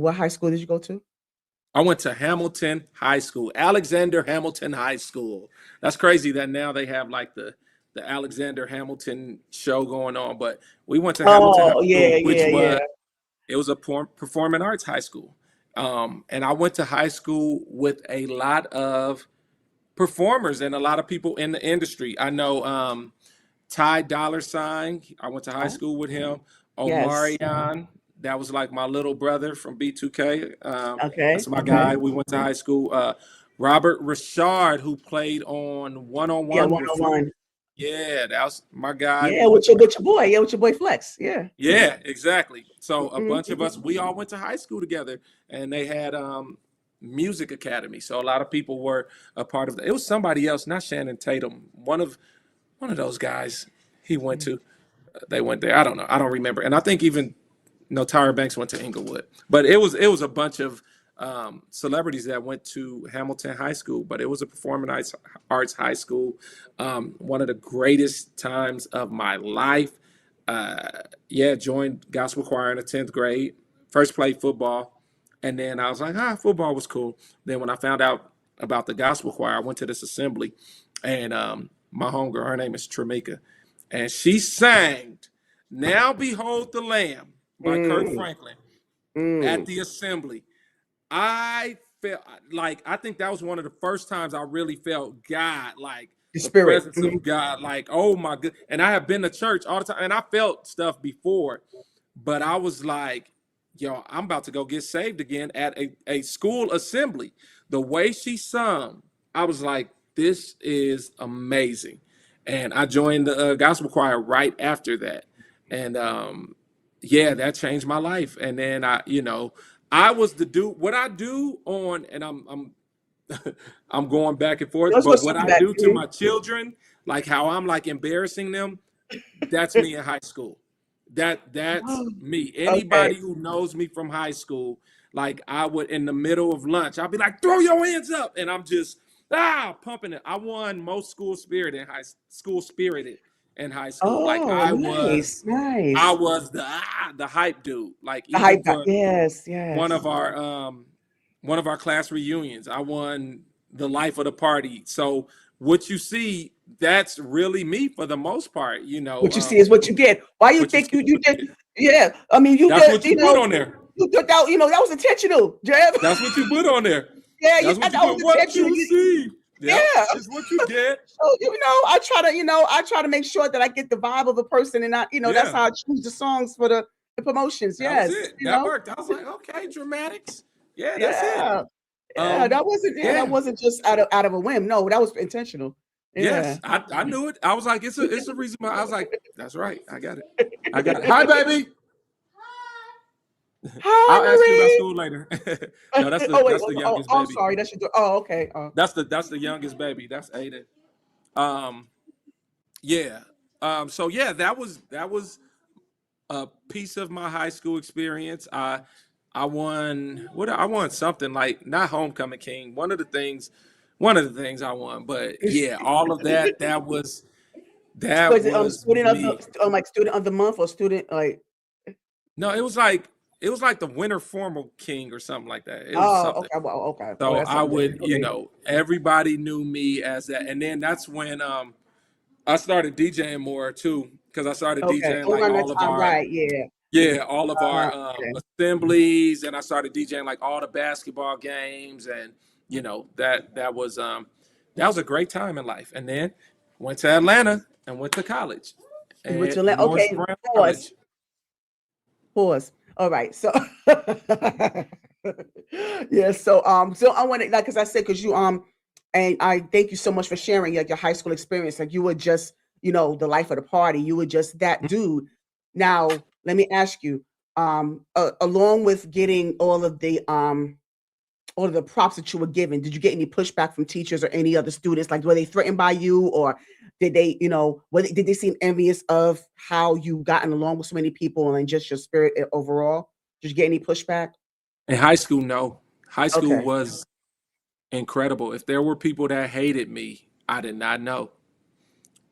What high school did you go to? I went to Hamilton High School, Alexander Hamilton High School. That's crazy that now they have like the Alexander Hamilton show going on, but we went to Hamilton High Oh, School, yeah, which yeah, yeah. was it was a performing arts high school. And I went to high school with a lot of performers and a lot of people in the industry. I know Ty Dolla. I went to high Oh, school with him. yes. Omarion, that was like my little brother from B2K. Okay, That's my okay. guy. We went to high school. Robert Ri'chard, who played on One on Yeah, One one with on Flex. one. Yeah, that was my guy. Yeah, with your boy. Yeah, with your boy Flex. Yeah. Yeah, exactly. So a Hmm. bunch of us, we all went to high school together, and they had music academy. So a lot of people were a part of it. It was somebody else, not Shannon Tatum. One of those guys he went to. They went there. I don't know. I don't remember. And I think even no Tyra Banks went to Inglewood. But it was a bunch of celebrities that went to Hamilton High School. But it was a performing arts high school. One of the greatest times of my life. Yeah, joined gospel choir in the 10th grade. First played football. And then I was like, football was cool. Then when I found out about the gospel choir, I went to this assembly, and my homegirl, her name is Tramika, and she sang "Now Behold the Lamb" by Kirk Mm, Franklin at mm. the assembly. I felt like I think that was one of the first times I really felt God, like The the spirit. presence of God, like oh my good. And I have been to church all the time, and I felt stuff before, but I was like, yo, I'm about to go get saved again at a school assembly. The way she sung, I was like, this is amazing. And I joined the gospel choir right after that. And yeah, that changed my life. And then I was the dude, what I do on, and I'm I'm going back and forth, Let's go but what circle I back. do to my children, like how I'm like embarrassing them, that's me in high school. That's Mhm. me. Okay. Anybody who knows me from high school, like I would in the middle of lunch, I'll be like, throw your hands up. And I'm just pumping it. I won most school spirited in high school. Like Oh, nice, I nice. was the hype dude. Like The even hype guy. for Yes, one yes. of our um one of our class reunions. I won the life of the party. So what you see, that's really me for the most part. What you see is what you get. Why you What you think see, you what you did? get. Yeah, I mean, you That's did. what you put on there. You took out. That was intentional, Jeb. That's what you put on there. Yeah, That's what that you was put. What intentional. you see. Yep, Yeah. it's what you get. So I try to make sure that I get the vibe of a person, and that's Yeah, how I choose the songs for the promotions. that was Yes, it. That worked. I was like, okay, dramatics. Yeah, that's it. yeah, yeah. Um, That yeah, wasn't just out of a whim. No, that was intentional. Yeah. yes, I knew it. I was like, it's a reason why. I was like, that's right. I got it. I got it. Hi, baby. Hi, I'll ask you about Marie. school later. No, that's the Oh wait. that's the Oh, youngest I'm baby. sorry. That's your. Oh, okay. That's the youngest baby. That's Aiden. Um, yeah. So yeah, that was a piece of my high school experience. I won I won something like not homecoming king. One of the things I won, but yeah, all of that Was it was student of me. the like student of the month or student like? No, it was like the winter formal king or something like that. It was Oh, something. okay. Well, okay. Oh, So that's I something would, different. Okay. everybody knew me as that. And then that's when I started DJing more too, because I started Okay. DJing like Around that time, right? Yeah. all of our Okay. assemblies, and I started DJing like all the basketball games, and that was a great time in life. And then went to Atlanta and went to college You went to at Atlanta. Morris Okay. Brown Pause. College. Pause. All right. So, yeah. So I want to like, because I said, because and I thank you so much for sharing like your high school experience. Like you were just, the life of the party. You were just that dude. Now, let me ask you, along with getting all of the props that you were given, did you get any pushback from teachers or any other students? Like, were they threatened by you, or did they, did they seem envious of how you gotten along with so many people and just your spirit overall? Did you get any pushback? In high school, no. High school Okay. was incredible. If there were people that hated me, I did not know.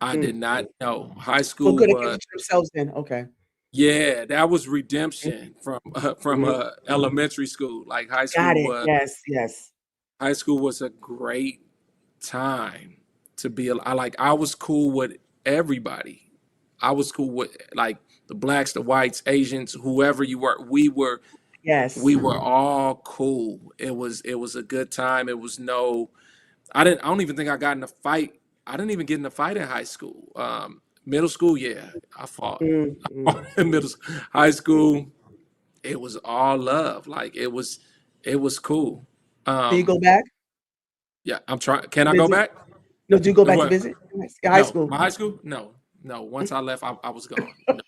I did Mm. not know. High So school good at keeping was to themselves then. Okay. Yeah, that was redemption from Mhm. elementary school. Like Got it. Yes, yes. high school was a great time to be. I was cool with everybody. I was cool with like the blacks, the whites, Asians, whoever you were. We Yes. were all cool. It was a good time. It was no. I don't even think I got in a fight. I didn't even get in a fight in high school. Middle school, yeah, I fought. Mm. In middle school. High school, it was all love. Like it was cool. Do you Um, go back yeah, I'm trying. Can to I go visit? back? No, do you go back to What? visit your high No, school? my high school? No, no. Once I left, I was gone. No.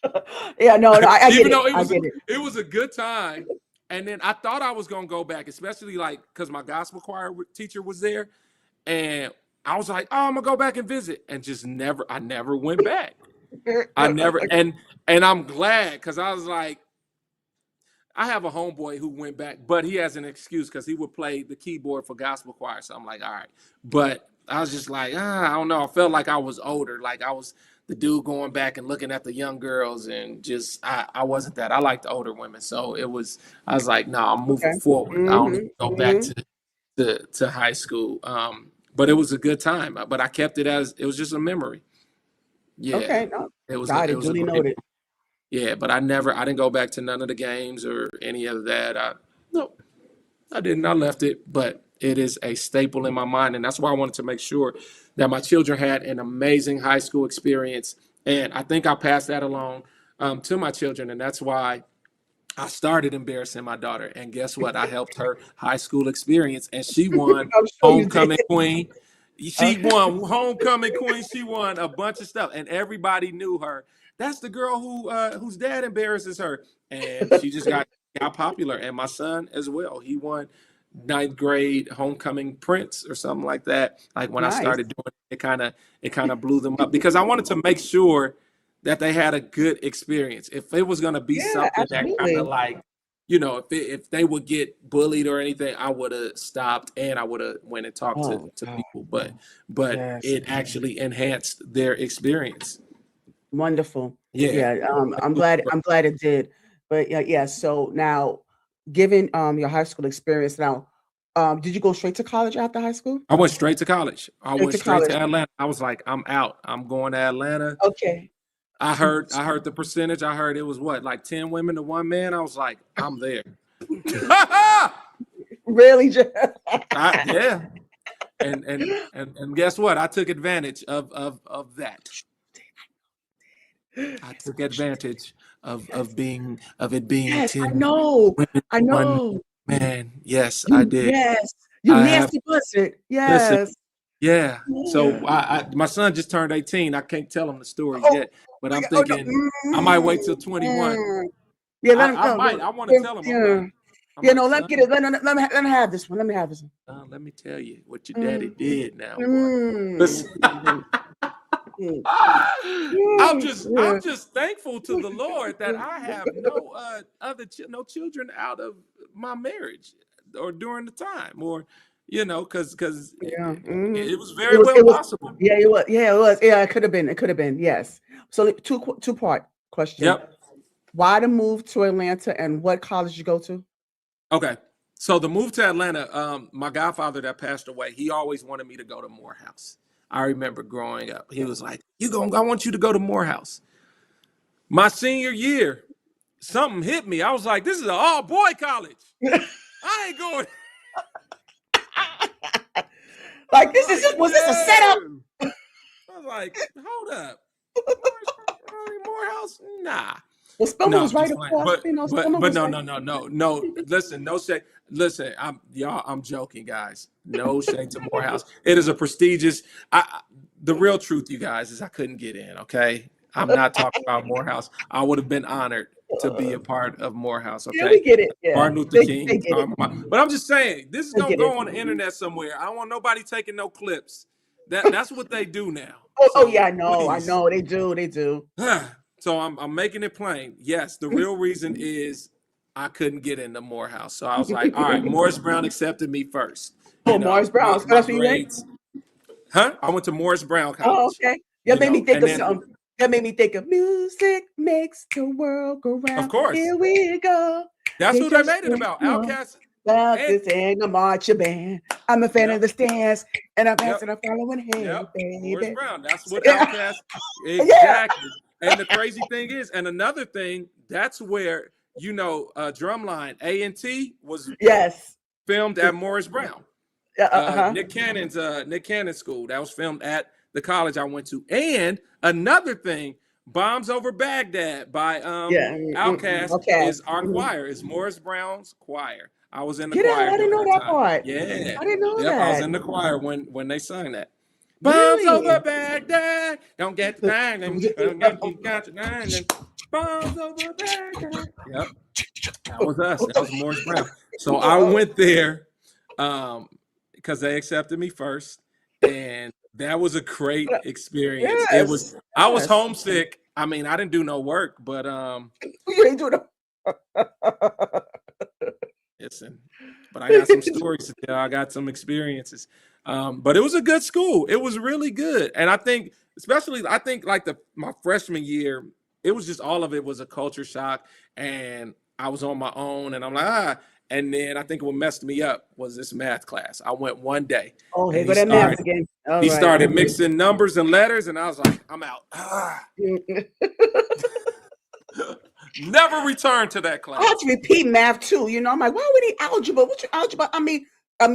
Yeah, no, no, I get Even it. though I get it. it was a good time, and then I thought I was gonna go back, especially like because my gospel choir teacher was there, and I was like, oh, I'm gonna go back and visit, and just never, I never went back. I never, and I'm glad because I was like, I have a homeboy who went back, but he has an excuse because he would play the keyboard for gospel choir. So I'm like, all right. But I was just like, I don't know. I felt like I was older. Like I was the dude going back and looking at the young girls and just I wasn't that. I like the older women. So I was like, no, I'm moving Okay. forward. I don't need to go back Mhm. to high school. But it was a good time. But I kept it as it was just a memory. Yeah. Okay, no. It Got it. was a Duly great. noted. Yeah, but I didn't go back to none of the games or any of that. No, I didn't. I left it, but it is a staple in my mind, and that's why I wanted to make sure that my children had an amazing high school experience, and I think I passed that along to my children, and that's why I started embarrassing my daughter. And guess what? I helped her high school experience, and she won I'm sure you did. homecoming queen. She Okay. won homecoming queen. She won a bunch of stuff, and everybody knew her. That's the girl whose dad embarrasses her, and she just got popular. And my son as well. He won ninth grade homecoming prince or something like that. Like when I Nice. started doing it, it kind of blew them up because I wanted to make sure that they had a good experience. If it was going to be Yeah, something that kind of absolutely. like, if they would get bullied or anything, I would have stopped and I would have went and talked Oh, to God. people. But Yes. it actually enhanced their experience. Wonderful. Yeah. Yeah, I'm glad it did. But yeah, yeah. So now, given your high school experience, now, did you go straight to college after high school? I went straight to college. I Straight went to straight college. to Atlanta. I was like, I'm out. I'm going to Atlanta. Okay. I heard the percentage. I heard it was what, like 10 women to one man. I was like, I'm there. Really? Yeah. And guess what? I took advantage of that. I took advantage of it being Yes, I 10 know. women, I one know. man. Yes, I did. Yes. You I have nasty buzzard. listen, Yes. yeah. So Yeah. my son just turned 18. I can't tell him the stories Oh yet, but my I'm God. Oh, no. thinking I might wait till 21. Yeah, let him I no, no, might. I want to yeah, tell him. yeah. I'm Yeah, like, no, son, let me have this one. Let me have this one. let me tell you what your daddy did now, boy. Mm. Listen. Mm. Yeah. I'm just thankful to the Lord that I have no no children out of my marriage or during the time or because Yeah. it was It very was well it was possible. yeah, it was. Yeah, it was. Yeah, it could have been. It could have been. Yes. So two-part question. Yep. Why the move to Atlanta and what college you go to? Okay. So the move to Atlanta, my godfather that passed away, he always wanted me to go to Morehouse. I remember growing up. He was like, I want you to go to Morehouse. My senior year, something hit me. I was like, this is an all-boy college. I ain't going. Like was this a setup? I was like, hold up. Morehouse? Nah. Well, Spelman No, was I'm right just playing. across. Spelman But was no, right. no. Listen, no shade. Listen, I'm joking, guys. No shade to Morehouse. It is a prestigious. The real truth, you guys, is I couldn't get in. Okay, I'm not talking about Morehouse. I would have been honored to be a part of Morehouse. Yeah, we Okay, get it. Yeah, Martin Luther they King. get it. But I'm just saying, this is They gonna get it. go on the internet somewhere. I don't want nobody taking no clips. That's what they do now. Oh So yeah, I know. please. They do. So I'm making it plain. Yes, the real reason is I couldn't get into Morehouse. So I was like, all right, Morris Brown accepted me first. Oh, Morris Brown. So My that's where you went? grades. Huh? I went to Morris Brown Oh, College. okay. Yeah, made me think And of then something. That made me think of music makes the world go Of round. course. Here we go. That's They who they just made it don't about. know Outkast. about And this and the marching band. I'm a fan yep, of the stance, and I'm yep, dancing and following. Hey, yep. Morris baby. Brown. That's what Yeah, Outkast. yeah, Exactly. And the crazy thing is, and another thing, that's where Drumline A&T was yes. filmed at Morris Brown. Uh-huh. Nick Cannon's school. That was filmed at the college I went to. And another thing, Bombs Over Baghdad by Yeah. Outkast Okay. is our choir. Is Morris Brown's choir. I was in the Get out. choir I didn't during know that that time. part. Yeah. I didn't know Yep, I was that. in the choir when they sang that. Bombs Really? over Baghdad. Don't get the thing. Bombs over Baghdad. Yep. That was us. That was Morris Brown. So I went there because they accepted me first, and that was a great experience. Yes. I was Yes. homesick. I mean, I didn't do no work, but You ain't doing listen, but I got some stories to tell. I got some experiences. But it was a good school. It was really good. And I think, especially, like my freshman year, it was just all of it was a culture shock. And I was on my own, and I'm like, And then I think what messed me up was this math class. I went one day, Oh, here and go that math again. All he right. started mixing numbers and letters, and I was like, I'm out. Never return to that class. I had to repeat math too. You know, I'm like, why would he algebra? What's your algebra? I mean, are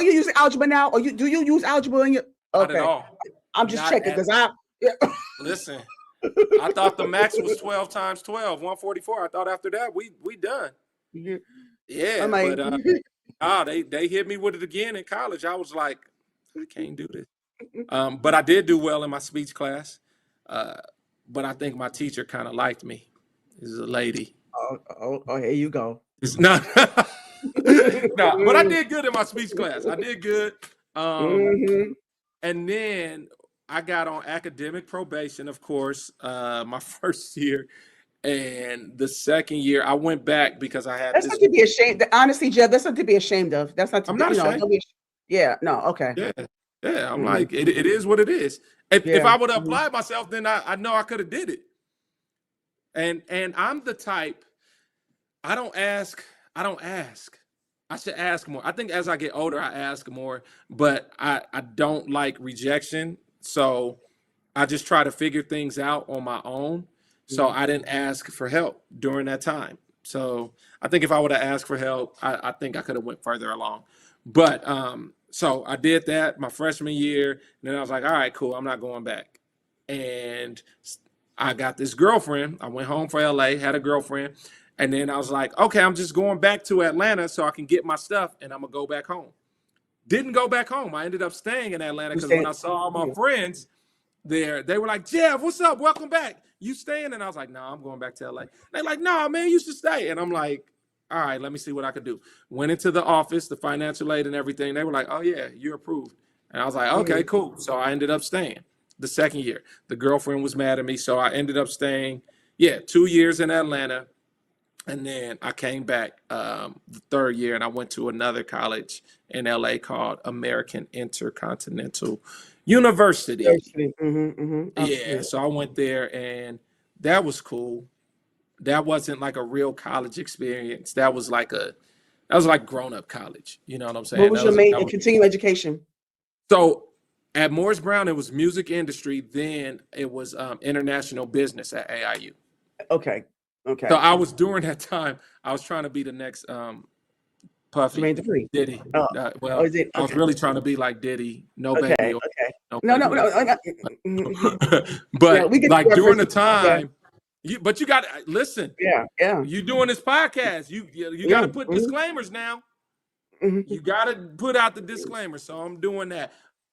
you using algebra now? Or do you use algebra in your? Not at Okay, all. I'm just Not checking at- because Listen, I thought the max was 12 times 12, 144. I thought after that we done. Yeah, I'm like, but they hit me with it again in college. I was like, I can't do this. But I did do well in my speech class. But I think my teacher kind of liked me. This is a lady. oh, here you go. It's not. No, but I did good in my speech class. I did good. And then I got on academic probation, of course, my first year. And the second year, I went back because I had That's this. not to be ashamed. Honestly, Jeff, that's not to be ashamed of. That's not to I'm be, not ashamed. don't be, yeah, no, okay. Yeah. I'm like, it is what it is. If I would have applied myself, then I know I could have did it. And I'm the type, I don't ask. I should ask more. I think as I get older, I ask more, but I don't like rejection. So I just try to figure things out on my own. So I didn't ask for help during that time. So I think if I would have asked for help, I think I could have went further along. But so I did that my freshman year, and then I was like, all right, cool, I'm not going back. And I got this girlfriend. I went home for LA, had a girlfriend, and then I was like, okay, I'm just going back to Atlanta so I can get my stuff, and I'm gonna go back home. Didn't go back home. I ended up staying in Atlanta because when I saw all my friends there, they were like, Jeff, what's up? Welcome back. You staying? And I was like, no, I'm going back to LA. They're like, no, man, you should stay. And I'm like, all right, let me see what I could do. Went into the office, the financial aid and everything. They were like, oh yeah, you're approved. And I was like, okay, cool. So I ended up staying the second year. The girlfriend was mad at me. So I ended up staying, 2 years in Atlanta. And then I came back the third year, and I went to another college in LA called American Intercontinental University. Yeah, so I went there, and that was cool. That wasn't like a real college experience. That was like grown-up college. You know what I'm saying? What was your main continuing education? So at Morris Brown, it was music industry. Then it was international business at AIU. Okay. So I was during that time, I was trying to be the next Puffy, Diddy. I was really trying to be like Diddy, no baby. Okay. No. But like during the time, you got to listen. Yeah. You doing this podcast? You got to put disclaimers now. You got to put out the disclaimer. So I'm doing that.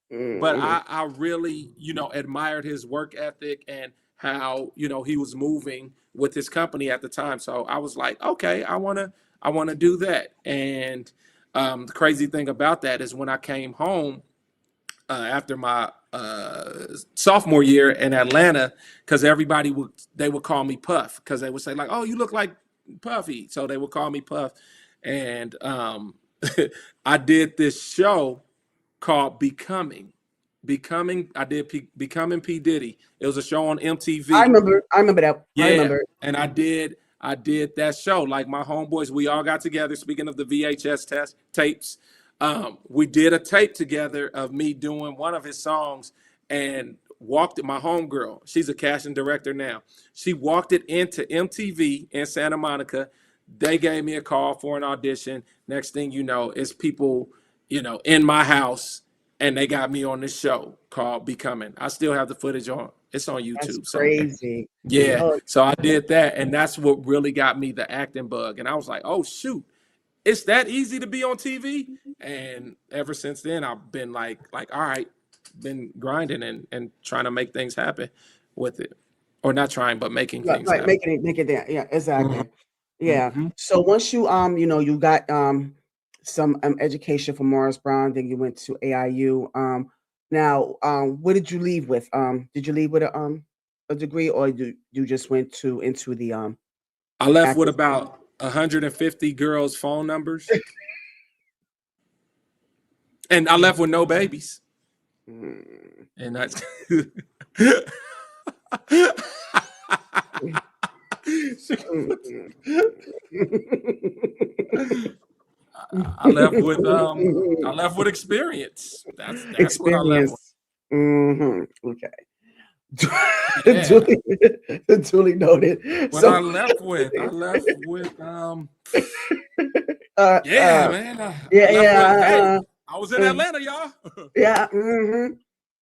But I really, admired his work ethic and how, he was moving with his company at the time. So I was like, okay, I want to do that. And the crazy thing about that is when I came home after my sophomore year in Atlanta, because they would call me Puff, because they would say like, oh, you look like Puffy. So they would call me Puff. And I did this show called Becoming I did Becoming P. Diddy. It was a show on MTV. I remember that. Yeah, I remember. and I did that show. Like my homeboys, we all got together. Speaking of the VHS tapes, we did a tape together of me doing one of his songs and walked it. My homegirl, she's a casting director now. She walked it into MTV in Santa Monica. They gave me a call for an audition. Next thing you know, it's people, in my house, and they got me on this show called Becoming. I still have the footage on. It's on YouTube. That's crazy. Yeah. Oh. So I did that, and that's what really got me the acting bug. And I was like, oh shoot, it's that easy to be on TV. And ever since then, I've been like, all right, been grinding and trying to make things happen with it, or not trying, but making things happen. Make it there. Yeah, exactly. Mhm. Yeah. Mhm. So once you you got some education from Morris Brown, then you went to AIU. Now, what did you leave with? Did you leave with a degree, or you just went into the I left acting? with about 150 girls' phone numbers, and I left with no babies. And that's I left with experience. That's what I left with. Experience. Okay. Yeah. Duly noted. What So I left with man. I was in Atlanta, y'all. Yeah.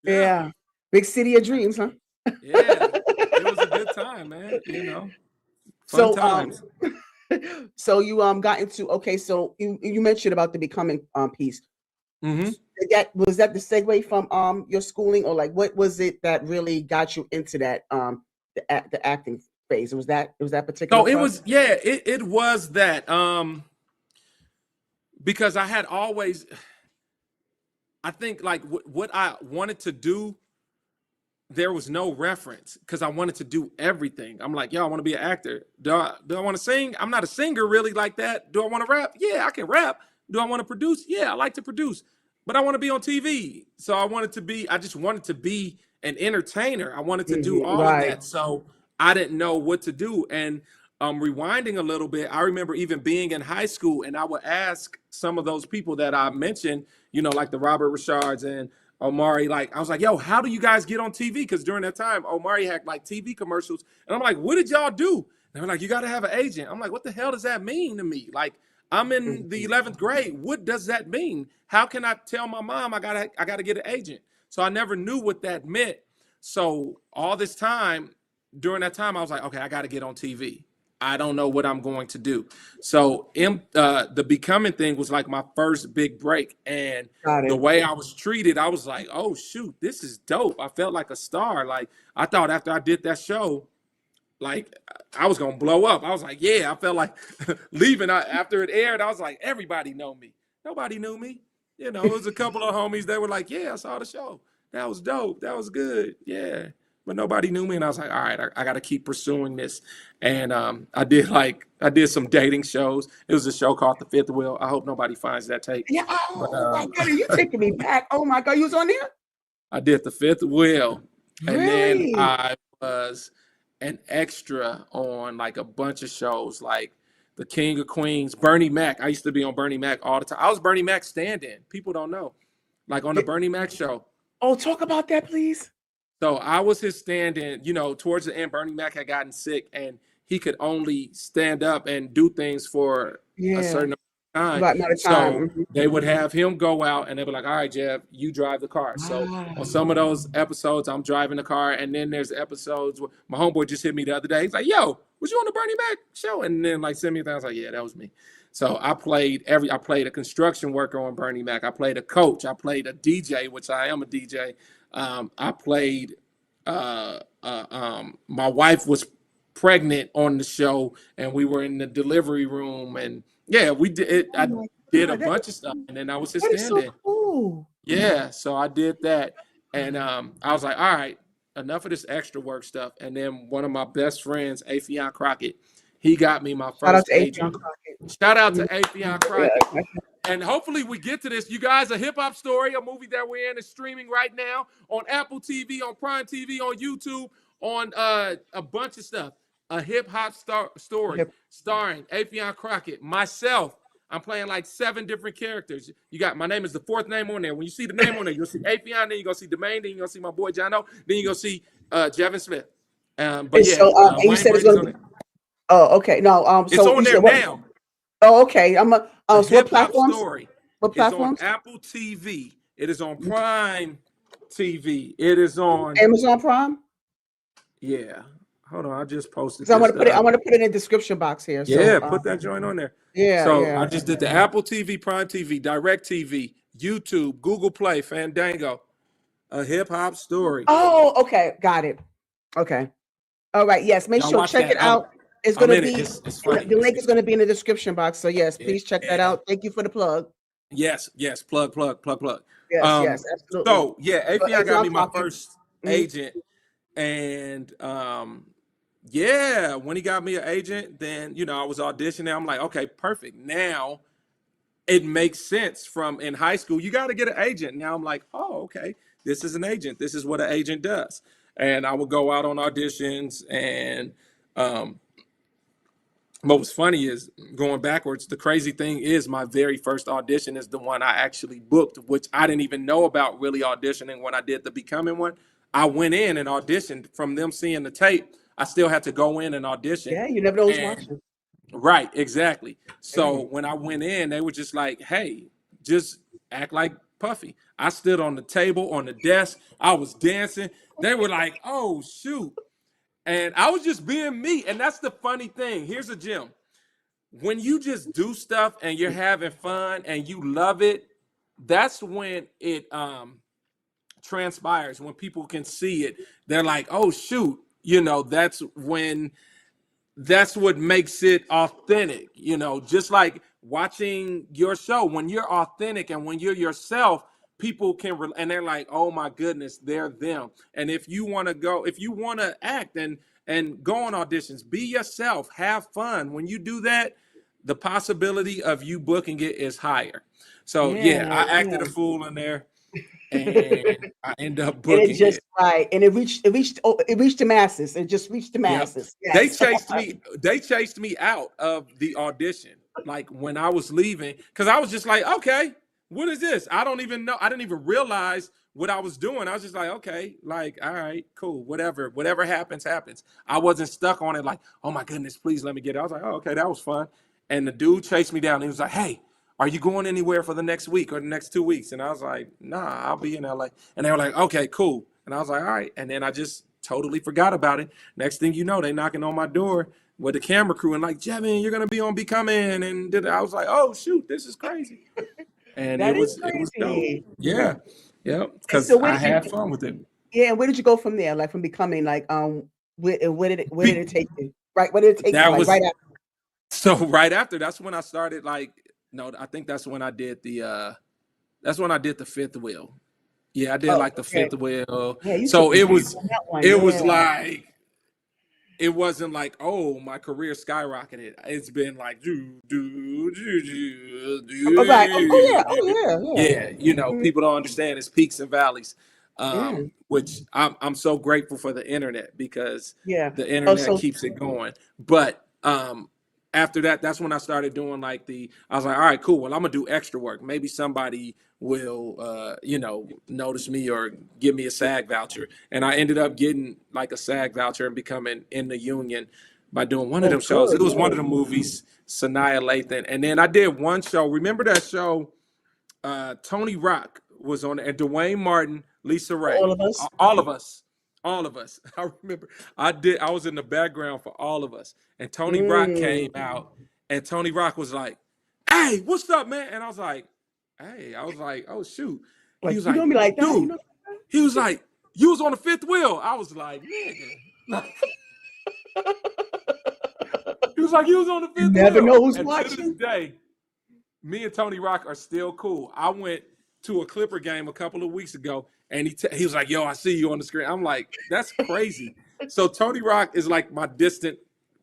Yeah. Big city of dreams, huh? Yeah. It was a good time, man. Fun times. So you got into so you mentioned about the Becoming piece. Mm-hmm. Was that the segue from your schooling, or like what was it that really got you into that the acting phase? Was that particular? So it was it was that because I had always, I think like what I wanted to do, there was no reference because I wanted to do everything. I'm like, I want to be an actor. Do I want to sing? I'm not a singer really like that. Do I want to rap? Yeah, I can rap. Do I want to produce? Yeah, I like to produce. But I want to be on TV. So I just wanted to be an entertainer. I wanted to do all of that. So I didn't know what to do. And rewinding a little bit, I remember even being in high school, and I would ask some of those people that I mentioned, like the Robert Richards and Omari, I was like, yo, how do you guys get on TV? Because during that time, Omari had like TV commercials. And I'm like, what did y'all do? And they're like, you got to have an agent. I'm like, what the hell does that mean to me? Like, I'm in the 11th grade. What does that mean? How can I tell my mom I gotta get an agent? So I never knew what that meant. So all this time, during that time, I was like, okay, I got to get on TV. I don't know what I'm going to do. So the Becoming thing was like my first big break. And the way I was treated, I was like, oh, shoot, this is dope. I felt like a star. Like, I thought after I did that show, like, I was going to blow up. I was like, yeah, I felt like leaving after it aired. I was like, everybody know me. Nobody knew me. It was a couple of homies that were like, yeah, I saw the show. That was dope. That was good. Yeah. But nobody knew me. And I was like, all right, I got to keep pursuing this. And I did some dating shows. It was a show called The Fifth Wheel. I hope nobody finds that tape. Yeah. Oh, my God. Are you taking me back? Oh, my God. You was on there? I did The Fifth Wheel. And Really? then I was an extra on like a bunch of shows like The King of Queens, Bernie Mac. I used to be on Bernie Mac all the time. I was Bernie Mac's stand-in. People don't know. Like on the Bernie Mac show. Oh, talk about that, please. So I was his stand-in. Towards the end, Bernie Mac had gotten sick and he could only stand up and do things for a certain time. Right, not a time. So they would have him go out and they were like, all right, Jeff, you drive the car. So on some of those episodes, I'm driving the car. And then there's episodes where my homeboy just hit me the other day. He's like, yo, was you on the Bernie Mac show? And then like send me a thing. I was like, yeah, that was me. So I played a construction worker on Bernie Mac. I played a coach. I played a DJ, which I am a DJ. I played my wife was pregnant on the show and we were in the delivery room and we did it. I did a bunch of stuff and then I was his stand-in. So cool. Yeah, so I did that and I was like, all right, enough of this extra work stuff. And then one of my best friends, Afion Crockett, he got me my first agent. Shout out to Afion Crockett. And hopefully we get to this. You guys, A Hip Hop Story, a movie that we're in, is streaming right now on Apple TV, on Prime TV, on YouTube, on a bunch of stuff. A Hip Hop Story, starring Afion Crockett, myself. I'm playing like 7 different characters. You got, my name is the 4th name on there. When you see the name on there, you'll see Afion, then you're going to see Domain, then you're going to see my boy Jono, then you're going to see Jevin Smith. But yeah, so, you said it's going to be, oh, okay. No, it's on there now. Oh, okay. So what platforms? Story. What platforms? It's on Apple TV. It is on Prime TV. It is on Amazon Prime. Yeah. Hold on, I just posted. So I want to put it. I want to put it in the description box here. So, yeah, put that joint on there. Yeah. So yeah. I just did the Apple TV, Prime TV, Direct TV, YouTube, Google Play, Fandango, A Hip Hop Story. Oh, okay, got it. Okay. All right. Yes. Make sure check it out. It's going to be the link is going to be in the description box. So yes, please check that out. Thank you for the plug. Yes. Plug. Yes. Yes. Absolutely. So yeah, API got me my first agent, and yeah, when he got me an agent, then I was auditioning. I'm like, okay, perfect. Now it makes sense. From in high school, you got to get an agent. Now I'm like, oh, okay, this is an agent. This is what an agent does. And I would go out on auditions, and what was funny is, going backwards, the crazy thing is my very first audition is the one I actually booked, which I didn't even know about really auditioning when I did the Becoming one. I went in and auditioned. From them seeing the tape, I still had to go in and audition. Yeah, you never know who's watching. Right, exactly. So when I went in, they were just like, hey, just act like Puffy. I stood on the table, on the desk. I was dancing. They were like, oh, shoot. And I was just being me. And that's the funny thing. Here's a gem. When you just do stuff and you're having fun and you love it, that's when it transpires. When people can see it, they're like, oh, shoot. That's what makes it authentic. Just like watching your show. When you're authentic and when you're yourself, people can, and they're like, oh my goodness, they're them. And if you want to act and go on auditions, be yourself, have fun. When you do that, the possibility of you booking it is higher. So I acted a fool in there, and I end up booking it. Right, and it reached the masses. It just reached the masses. Yep. Yes. They chased me out of the audition, like when I was leaving, because I was just like, okay, what is this? I don't even know. I didn't even realize what I was doing. I was just like, okay, like, all right, cool, whatever happens. I wasn't stuck on it like, oh my goodness, please let me get it. I was like, oh, okay, that was fun. And the dude chased me down. He was like, hey, are you going anywhere for the next week or the next 2 weeks? And I was like, nah, I'll be in LA. And they were like, okay, cool. And I was like, all right. And then I just totally forgot about it. Next thing you know, they knocking on my door with the camera crew and like, Jevin, you're going to be on Becoming. And I was like, oh, shoot, this is crazy. And it was dope. Yeah. Yeah. Because I had fun with it. Yeah. And where did you go from there? Like from Becoming, like, where did it take you? Right. Where did it take you? Like, right after? So right after, that's when I started, like, no, I think that's when I did the fifth wheel. Yeah, I did like the fifth wheel. Yeah, so it was like, it wasn't like, oh, my career skyrocketed. It's been like, people don't understand it's peaks and valleys, which I'm so grateful for the internet, because the internet keeps it going. But after that, that's when I started doing I was like, all right, cool. Well, I'm gonna do extra work. Maybe somebody will, notice me or give me a SAG voucher. And I ended up getting like a SAG voucher and becoming in the union by doing one of them shows. It was one of the movies, Sanaya Lathan. And then I did one show. Remember that show? Tony Rock was on it, and Dwayne Martin, Lisa Ray. All of us. I remember I was in the background for All of Us. And Tony Rock came out, and Tony Rock was like, hey, what's up, man? And I was like, hey, oh shoot. He was like, dude. He was like, you was on the fifth wheel. I was like, nigga. He was like, you was on the fifth wheel. Never know who's watching. To this day, me and Tony Rock are still cool. I went to a Clipper game a couple of weeks ago, and he was like, yo, I see you on the screen. I'm like, that's crazy. So Tony Rock is like my distant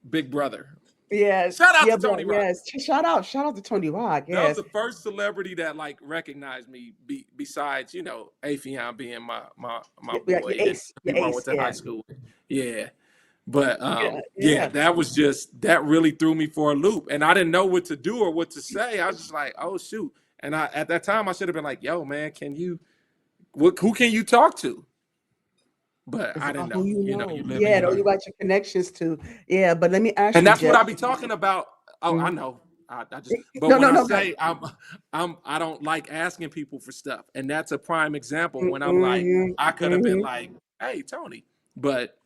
big brother. Yes. Shout out Yeah, to but Tony Rock. yes. Shout out to Tony Rock. That was Yes. the first celebrity that like recognized me besides, Afion being my Yeah, boy and your people I went ace. to high Yeah. school with. Yeah. But Yeah. yeah, Yeah. that really threw me for a loop. And I didn't know what to do or what to say. I was just like, oh shoot. And at that time I should have been like, yo, man, who can you talk to? But It's I didn't about who know. you You know. live and Yeah, you though you learn. got your connections to. Yeah, but let me ask And you, that's what Jeff. I be talking about. Oh, I Mhm. know. I just, but No, when no, I no, guys. say I don't like asking people for stuff, and that's a prime example when I'm like, Mm-hmm, I could have been mm-hmm. like, hey, Tony, but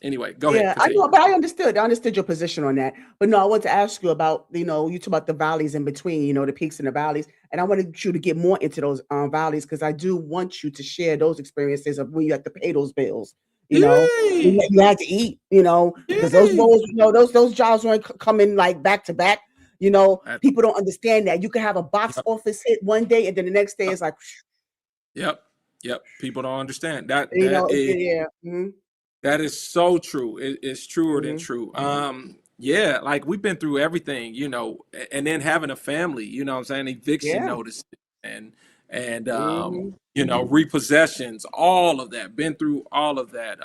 anyway, go ahead, Yeah, I continue. know, but I understood. I understood your position on that. But no, I want to ask you about, you talk about the valleys in between, the peaks and the valleys. And I wanted you to get more into those valleys because I do want you to share those experiences of when you have to pay those bills, when Yay! you had to eat, because those Yay! roles, those jobs weren't coming like back to back. That- People don't understand that. You can have a box Yep, office hit one day and then the next day yep, it's like, yep, yep. People don't understand that. That is yeah. Mm-hmm, That is so true. It's truer than mm-hmm, true. Yeah, like we've been through everything, and then having a family, what I'm saying, eviction yeah. notices and Mm-hmm, repossessions, all of that. Been through all of that.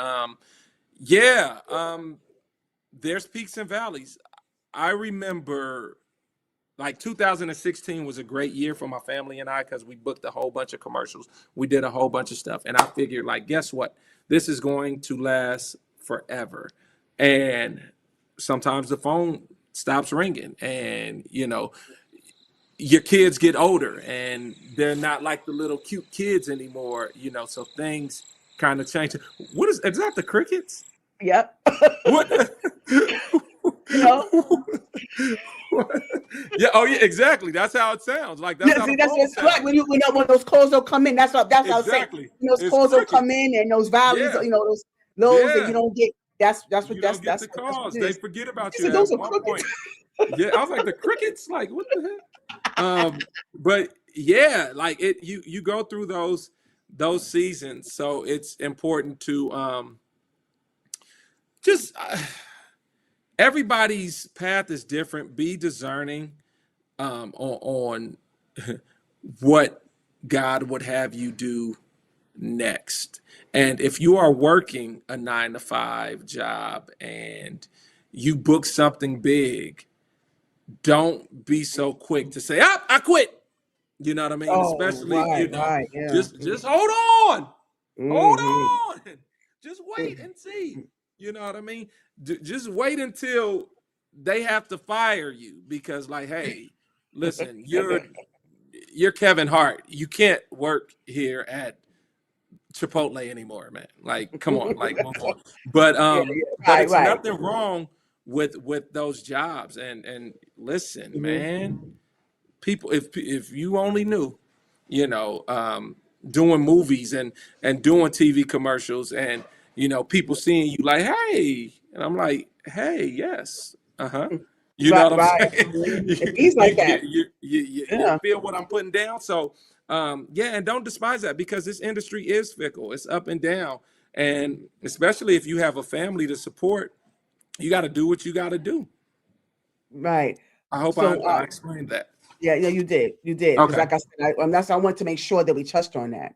Yeah, there's peaks and valleys. I remember like 2016 was a great year for my family and I because we booked a whole bunch of commercials. We did a whole bunch of stuff. And I figured, like, guess what? This is going to last forever. And sometimes the phone stops ringing and, your kids get older and they're not like the little cute kids anymore, so things kind of change. Is that the crickets? yep. What? you know, Yeah. Oh, yeah. Exactly. That's how it sounds. Like that's Yeah, how the see, that's phone what's correct. sounds. When those calls will come in, that's what I was saying. Exactly. When those It's calls will come crickets. in and those valleys, Yeah. those lows that you Yeah. don't get. That's what You don't get the that's what calls. it They is. forget about He you said at those are one crooked. point. Yeah. I was like the crickets. Like what the heck? But yeah, like you go through those seasons, so it's important to just everybody's path is different. Be discerning on what God would have you do next. And if you are working a 9 to 5 job and you book something big, don't be so quick to say, I quit. You know what I mean? Oh, Especially, right, yeah. just hold on. Hold Mm-hmm. on. Just wait and see. You know what I mean? Just wait until they have to fire you because, like, hey, listen, you're Kevin Hart. You can't work here at Chipotle anymore, man. Like, come on, like move on. But Yeah, but right, it's right. nothing wrong with those jobs. And listen, Mm-hmm. man, people, if you only knew, doing movies and doing TV commercials and people seeing you like, hey, and I'm like, hey, yes, uh-huh. You know Right, what I'm right. saying? It is like that. You Yeah. feel what I'm putting down. So yeah, and don't despise that because this industry is fickle. It's up and down. And especially if you have a family to support, you got to do what you got to do. Right. I hope So, I explained that. yeah, you did, because Okay. like I said, that's I want to make sure that we touched on that.